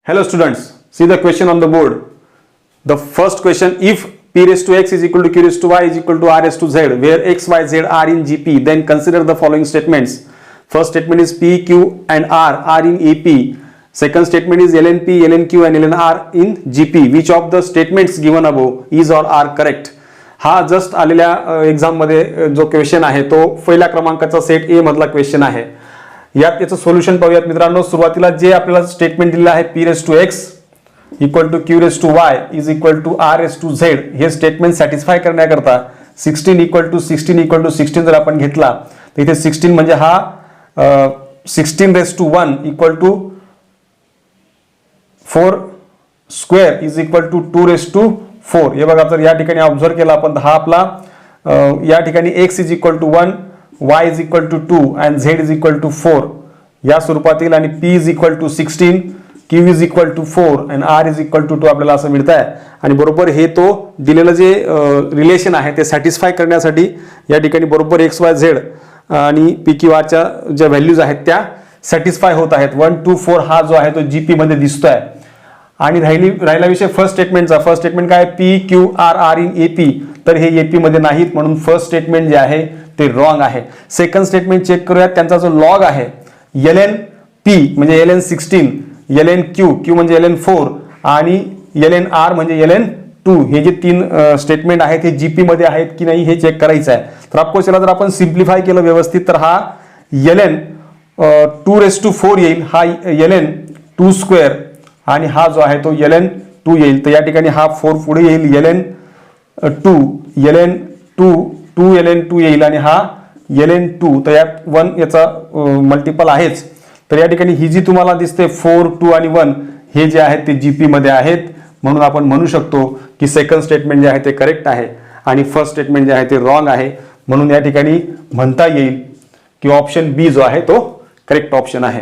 Hello students, see the question on the board. The first question, if p raised to x is equal to q raised to y is equal to r raised to z, where x, y, z are in GP, then consider the following statements. First statement is p, q and r are in AP. Second statement is ln p, ln q and ln r in GP. Which of the statements given above is or are correct? हा just आलेल्या exam मध्ये जो question आहे तो पहिल्या क्रमांकाचा set ए मधला question आहे. यात याचं सोल्युशन पाहूयात मित्रांनो. सुरुवातीला जे आपल्याला स्टेटमेंट दिलेलं आहे p raise to x equal to q raise to y is equal to r raise to z, हे स्टेटमेंट सॅटिस्फाय करण्याकरता 16 इक्वल टू 16 जर आपण घेतला तर इथे 16 म्हणजे हा 16 raise to 1 equal to 4 square is equal to 2 raise to 4. हे बघा जर या ठिकाणी ऑब्झर्व केला आपण तर हा आपला या ठिकाणी x is equal to 1, y is equal to 2 and z is equal to 4 या स्वरूपातील, आणि p is equal to 16, q is equal to 4 and r is equal to 2 आपल्याला असं मिळत आहे. आणि बरोबर हे तो दिलेलं जे रिलेशन आहे ते सॅटिस्फाय करण्यासाठी या ठिकाणी बरोबर x, y, z आणि p, q, r च्या ज्या व्हॅल्यूज आहेत त्या सॅटिस्फाय होत आहेत. 1, 2, 4 हा जो आहे तो जीपी मध्ये दिसतोय. आणि राहिला विषय फर्स्ट स्टेटमेंटचा. फर्स्ट स्टेटमेंट काय, P, Q, R are in AP, तर हे एपी मध्ये नाहीत म्हणून फर्स्ट स्टेटमेंट जे आहे ते रॉंग आहे. सेकंड स्टेटमेंट चेक करूयात. त्यांचा जो लॉग आहे ln p म्हणजे ln 16, ln q म्हणजे ln 4 आणि ln r म्हणजे ln 2, हे जे तीन स्टेटमेंट आहेत हे जीपी मध्ये आहेत की नाही हे चेक करायचं आहे. तर ऑफकोर्स याला जर आपण सिम्प्लिफाय केलं व्यवस्थित तर हा ln 2 रेज टू 4 येईल, हा ln 2 स्क्वेअर आणि हा जो आहे तो ln 2 येईल. तर या ठिकाणी हा 4 पुढे येईल, ln 2 ln 2 येईल आणि हा ln 2. तर यात 1 याचा मल्टिपल आहेच. तर या ठिकाणी ही जी तुम्हाला दिसते 4, 2 आणि 1 हे जे आहेत ते जीपी मध्ये आहेत, म्हणून आपण म्हणू शकतो की सेकंड स्टेटमेंट जे आहे ते करेक्ट आहे आणि फर्स्ट स्टेटमेंट जे आहे ते रॉंग आहे. म्हणून या ठिकाणी म्हणता येईल की ऑप्शन बी जो आहे तो करेक्ट ऑप्शन आहे.